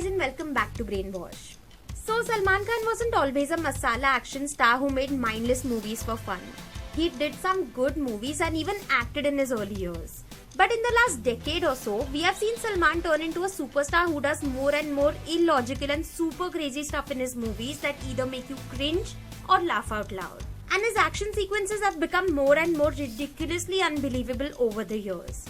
guys and welcome back to Brainwash. So Salman Khan wasn't always a masala action star who made mindless movies for fun. He did some good movies and even acted in his early years. But in the last decade or so, we have seen Salman turn into a superstar who does more and more illogical and super crazy stuff in his movies that either make you cringe or laugh out loud. And his action sequences have become more and more ridiculously unbelievable over the years.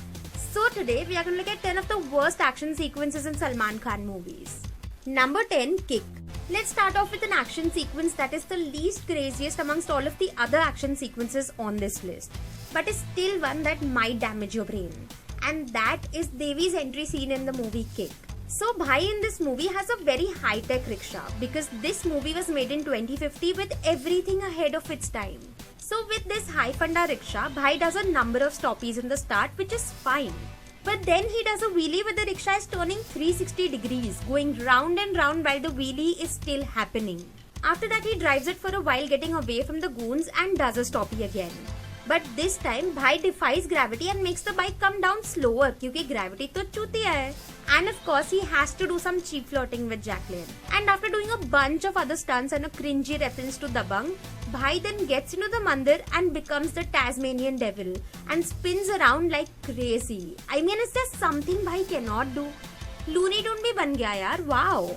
So today we are going to look at 10 of the worst action sequences in Salman Khan movies. Number 10, Kick. Let's start off with an action sequence that is the least craziest amongst all of the other action sequences on this list, but is still one that might damage your brain. And that is Devi's entry scene in the movie Kick. So Bhai in this movie has a very high-tech rickshaw because this movie was made in 2050 with everything ahead of its time. So with this high funda rickshaw, Bhai does a number of stoppies in the start, which is fine. But then he does a wheelie where the rickshaw is turning 360 degrees, going round and round while the wheelie is still happening. After that he drives it for a while getting away from the goons and does a stoppie again. But this time Bhai defies gravity and makes the bike come down slower because gravity to chutiya hai. And of course he has to do some cheap flirting with Jacqueline. And after doing a bunch of other stunts and a cringy reference to Dabangg, Bhai then gets into the mandir and becomes the Tasmanian devil and spins around like crazy. I mean, is there something Bhai cannot do? Looney Tune bhi ban gaya yaar, wow.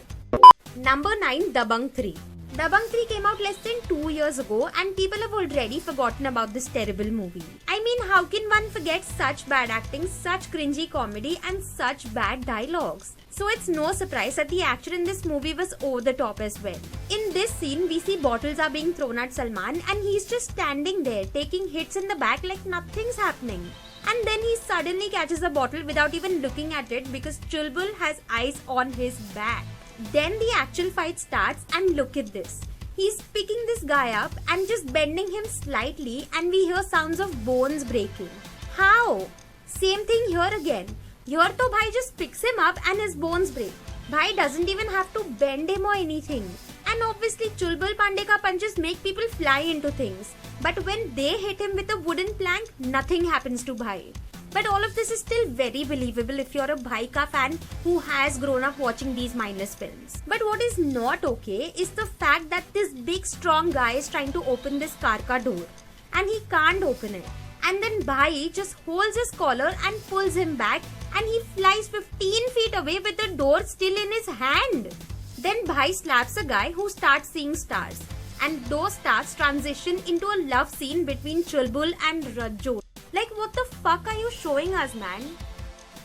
Number 9, Dabangg 3. Dabangg 3 came out less than 2 years ago and people have already forgotten about this terrible movie. I mean, how can one forget such bad acting, such cringy comedy and such bad dialogues? So it's no surprise that the actor in this movie was over the top as well. In this scene, we see bottles are being thrown at Salman and he's just standing there taking hits in the back like nothing's happening. And then he suddenly catches a bottle without even looking at it because Chulbul has eyes on his back. Then the actual fight starts and look at this. He's picking this guy up and just bending him slightly and we hear sounds of bones breaking. How? Same thing here again. Here to Bhai just picks him up and his bones break. Bhai doesn't even have to bend him or anything. And obviously Chulbul Pandey ka punches make people fly into things. But when they hit him with a wooden plank, nothing happens to Bhai. But all of this is still very believable if you're a Bhai ka fan who has grown up watching these mindless films. But what is not okay is the fact that this big strong guy is trying to open this car ka door and he can't open it. And then Bhai just holds his collar and pulls him back and he flies 15 feet away with the door still in his hand. Then Bhai slaps a guy who starts seeing stars. And those stars transition into a love scene between Chulbul and Rajjot. Like, what the fuck are you showing us, man?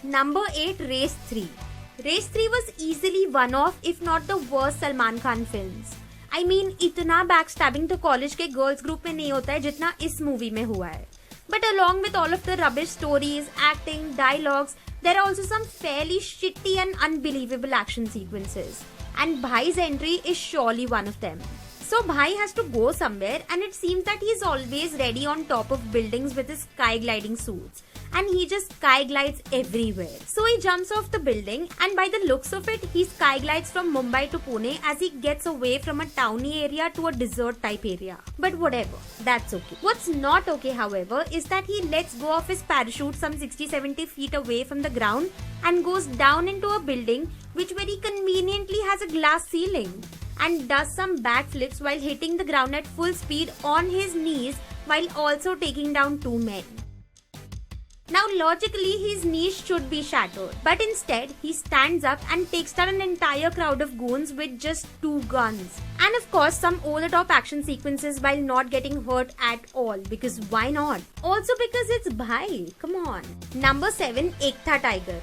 Number 8, Race 3. Race 3 was easily one of, if not the worst Salman Khan films. I mean, इतना backstabbing तो college के girls group में नहीं होता है जितना इस movie में हुआ है. But along with all of the rubbish stories, acting, dialogues, there are also some fairly shitty and unbelievable action sequences. And Bhai's entry is surely one of them. So Bhai has to go somewhere and it seems that he's always ready on top of buildings with his sky gliding suits. And he just sky glides everywhere. So he jumps off the building and by the looks of it, he sky glides from Mumbai to Pune as he gets away from a towny area to a desert type area. But whatever, that's okay. What's not okay however is that he lets go of his parachute some 60-70 feet away from the ground and goes down into a building which very conveniently has a glass ceiling. And does some backflips while hitting the ground at full speed on his knees while also taking down 2 men. Now logically his knees should be shattered, but instead he stands up and takes down an entire crowd of goons with just 2 guns. And of course some over-the-top action sequences while not getting hurt at all, because why not? Also because it's Bhai, come on. Number 7, Ek Tha Tiger.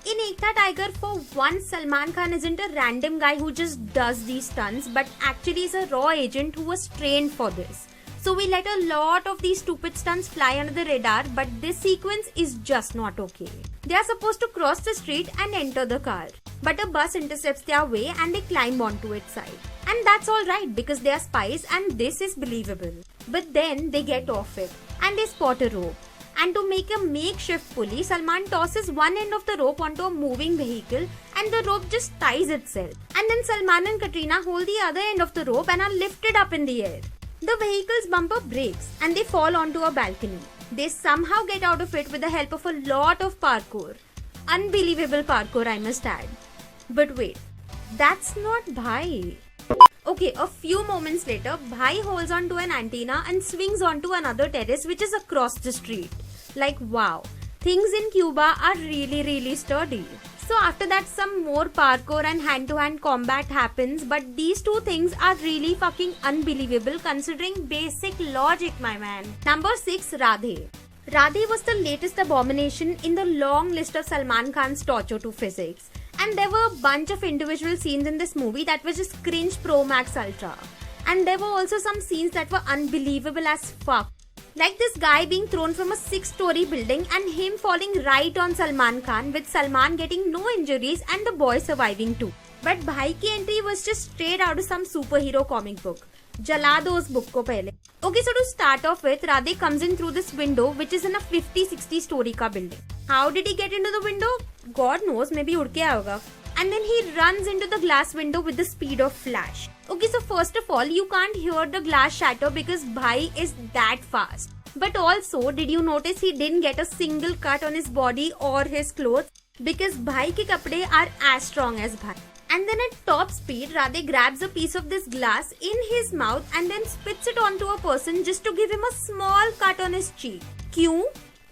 In Ek Tha Tiger, for once, Salman Khan isn't a random guy who just does these stunts, but actually is a raw agent who was trained for this. So we let a lot of these stupid stunts fly under the radar, but this sequence is just not okay. They are supposed to cross the street and enter the car, but a bus intercepts their way and they climb onto its side. And that's alright because they are spies and this is believable. But then they get off it and they spot a rope. And to make a makeshift pulley, Salman tosses one end of the rope onto a moving vehicle and the rope just ties itself. And then Salman and Katrina hold the other end of the rope and are lifted up in the air. The vehicle's bumper breaks and they fall onto a balcony. They somehow get out of it with the help of a lot of parkour. Unbelievable parkour, I must add. But wait, That's not Bhai. Okay, a few moments later, Bhai holds onto an antenna and swings onto another terrace which is across the street. Like wow, things in Cuba are really sturdy. So after that some more parkour and hand-to-hand combat happens, but these two things are really fucking unbelievable considering basic logic, my man. Number 6, Radhe. Radhe was the latest abomination in the long list of Salman Khan's torture to physics. And there were a bunch of individual scenes in this movie that was just cringe pro max ultra. And there were also some scenes that were unbelievable as fuck. Like this guy being thrown from a 6-story building and him falling right on Salman Khan with Salman getting no injuries and the boy surviving too. But Bhai ki entry was just straight out of some superhero comic book. Jala do us book ko pehle. Okay, so to start off with, Radhe comes in through this window which is in a 50-60 story ka building. How did he get into the window? God knows, maybe ud ke aaya hoga. And then he runs into the glass window with the speed of flash. Okay, so first of all, you can't hear the glass shatter because Bhai is that fast. But also, did you notice he didn't get a single cut on his body or his clothes? Because Bhai ke kapde are as strong as Bhai. And then at top speed, Radhe grabs a piece of this glass in his mouth and then spits it onto a person just to give him a small cut on his cheek. Kyun?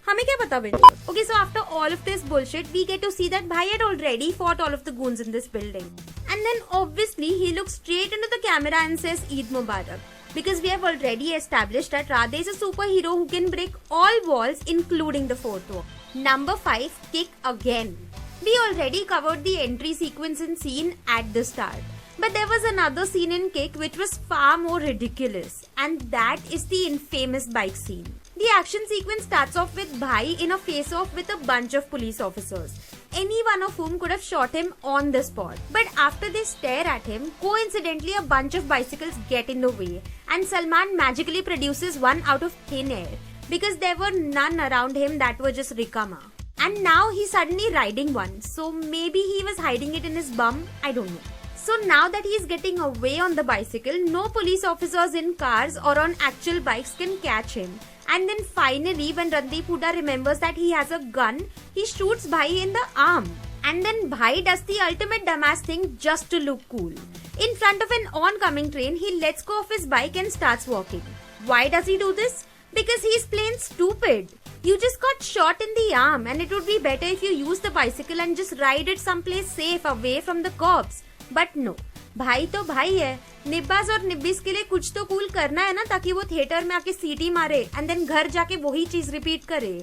हमें क्या पता बेटा? Okay, so after all of this bullshit, we get to see that Bhai had already fought all of the goons in this building. And then obviously he looks straight into the camera and says Eid Mubarak. Because we have already established that Radhe is a superhero who can break all walls including the fourth wall. Number 5, Kick again. We already covered the entry sequence and scene at the start. But there was another scene in Kick which was far more ridiculous. And that is the infamous bike scene. The action sequence starts off with Bhai in a face-off with a bunch of police officers, any one of whom could have shot him on the spot. But after they stare at him, coincidentally a bunch of bicycles get in the way and Salman magically produces one out of thin air because there were none around him that were just Rikama. And now he's suddenly riding one, so maybe he was hiding it in his bum, I don't know. So now that he's getting away on the bicycle, no police officers in cars or on actual bikes can catch him. And then finally, when Randeep Hooda remembers that he has a gun, he shoots Bhai in the arm. And then Bhai does the ultimate dumbass thing just to look cool. In front of an oncoming train, he lets go of his bike and starts walking. Why does he do this? Because he's plain stupid. You just got shot in the arm and it would be better if you use the bicycle and just ride it someplace safe away from the cops. But no. भाई तो भाई है. निब्बास और निब्बिस के लिए कुछ तो cool करना है ना ताकि वो थिएटर में आके सीटी मारे एंड देन घर जाके वही चीज रिपीट करे.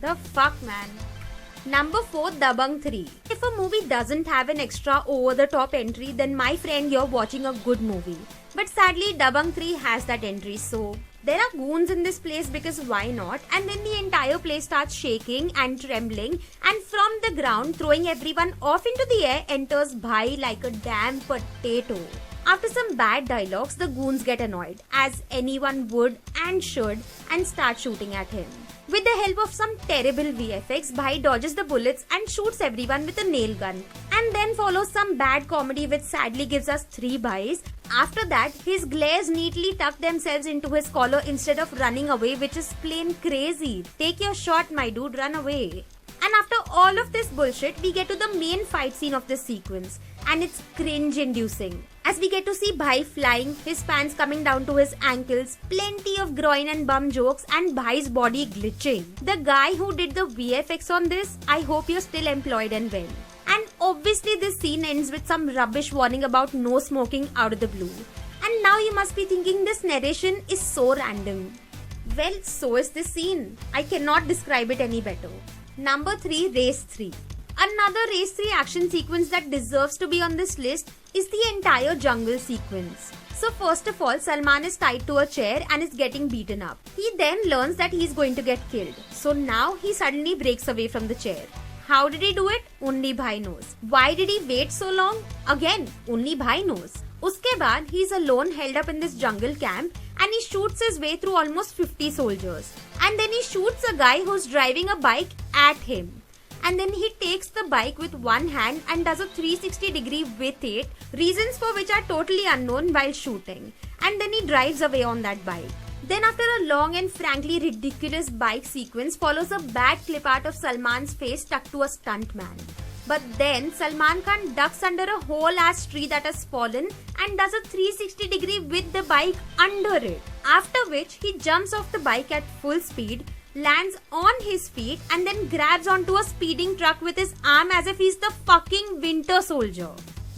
The fuck, man. Number 4, Dabangg 3. If a movie doesn't have an extra over-the-top entry, then my friend, you're watching a good movie. But sadly, Dabangg 3 has that entry, so there are goons in this place because why not? And then the entire place starts shaking and trembling, and from the ground, throwing everyone off into the air, enters Bhai like a damn potato. After some bad dialogues, the goons get annoyed, as anyone would and should, and start shooting at him. With the help of some terrible VFX, Bhai dodges the bullets and shoots everyone with a nail gun. And then follows some bad comedy which sadly gives us 3 Bhais. After that, his glares neatly tuck themselves into his collar instead of running away, which is plain crazy. Take your shot, my dude, run away. And after all of this bullshit, we get to the main fight scene of this sequence. And it's cringe-inducing. As we get to see Bhai flying, his pants coming down to his ankles, plenty of groin and bum jokes, and Bhai's body glitching. The guy who did the VFX on this, I hope you're still employed and well. And obviously this scene ends with some rubbish warning about no smoking out of the blue. And now you must be thinking this narration is so random. Well, so is this scene. I cannot describe it any better. Number 3, Race 3. Another Race 3 action sequence that deserves to be on this list is the entire jungle sequence. So first of all, Salman is tied to a chair and is getting beaten up. He then learns that he is going to get killed. So now he suddenly breaks away from the chair. How did he do it? Only Bhai knows. Why did he wait so long? Again, only Bhai knows. Uske baad, he is alone held up in this jungle camp and he shoots his way through almost 50 soldiers. And then he shoots a guy who's driving a bike at him. And then he takes the bike with one hand and does a 360 degree with it, reasons for which are totally unknown while shooting. And then he drives away on that bike. Then after a long and frankly ridiculous bike sequence follows a bad clip art of Salman's face stuck to a stuntman. But then Salman Khan ducks under a whole ass tree that has fallen and does a 360 degree with the bike under it. After which he jumps off the bike at full speed, lands on his feet and then grabs onto a speeding truck with his arm as if he's the fucking Winter Soldier.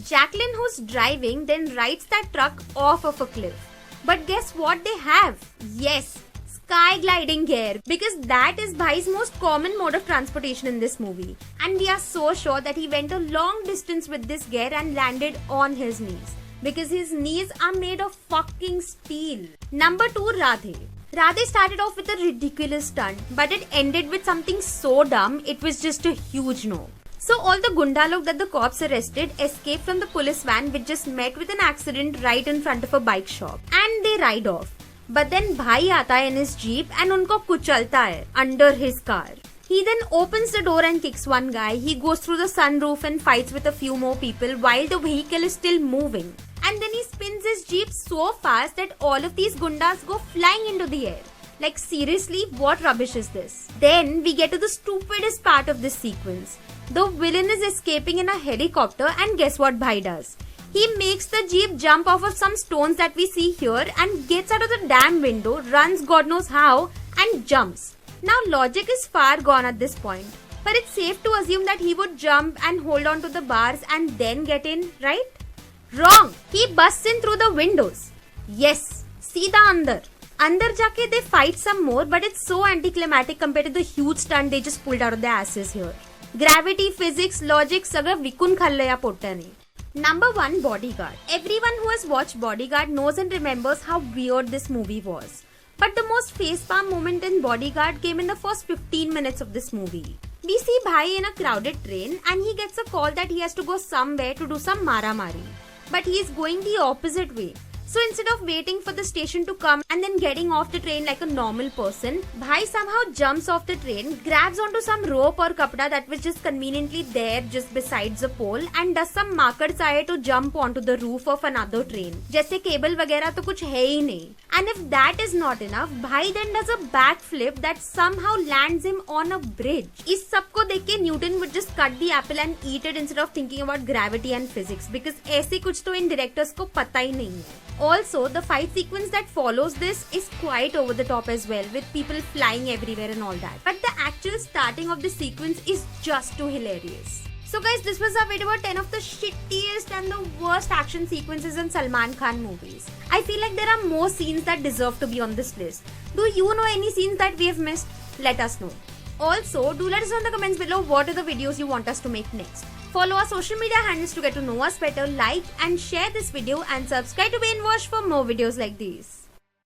Jacqueline, who's driving, then rides that truck off of a cliff. But guess what they have? Yes, sky gliding gear, because that is Bhai's most common mode of transportation in this movie. And we are so sure that he went a long distance with this gear and landed on his knees, because his knees are made of fucking steel. Number 2, Radhe. Radhe started off with a ridiculous stunt, but it ended with something so dumb, it was just a huge no. So all the gundalok that the cops arrested escaped from the police van, which just met with an accident right in front of a bike shop, and they ride off. But then Bhai aata hai in his jeep and unko kuchalta hai under his car. He then opens the door and kicks one guy. He goes through the sunroof and fights with a few more people while the vehicle is still moving. And then he spins his jeep so fast that all of these gundas go flying into the air. Like seriously, what rubbish is this? Then we get to the stupidest part of this sequence. The villain is escaping in a helicopter and guess what Bhai does? He makes the jeep jump off of some stones that we see here and gets out of the damn window, runs God knows how and jumps. Now logic is far gone at this point, but it's safe to assume that he would jump and hold on to the bars and then get in, right? Wrong! He busts in through the windows. Yes, seedha andar. Andar jaake they fight some more, but it's so anticlimactic compared to the huge stunt they just pulled out of their asses here. Gravity, physics, logic, sagar vikun khalla ya potta nahi. Number 1, Bodyguard. Everyone who has watched Bodyguard knows and remembers how weird this movie was. But the most facepalm moment in Bodyguard came in the first 15 minutes of this movie. We see Bhai in a crowded train and he gets a call that he has to go somewhere to do some mara-mari. But he is going the opposite way. So instead of waiting for the station to come and then getting off the train like a normal person, Bhai somehow jumps off the train, grabs onto some rope or kapda that was just conveniently there just besides the pole and does some makad saye to jump onto the roof of another train. जैसे cable वगैरह तो कुछ है ही नहीं. And if that is not enough, Bhai then does a backflip that somehow lands him on a bridge. इस सब को देख के Newton would just cut the apple and eat it instead of thinking about gravity and physics, because ऐसे कुछ तो इन directors को पता ही नहीं है. Also, the fight sequence that follows this is quite over the top as well, with people flying everywhere and all that. But the actual starting of the sequence is just too hilarious. So guys, this was our video about 10 of the shittiest and the worst action sequences in Salman Khan movies. I feel like there are more scenes that deserve to be on this list. Do you know any scenes that we have missed? Let us know. Also, do let us know in the comments below what are the videos you want us to make next. Follow our social media handles to get to know us better, like and share this video and subscribe to Brainwash for more videos like these.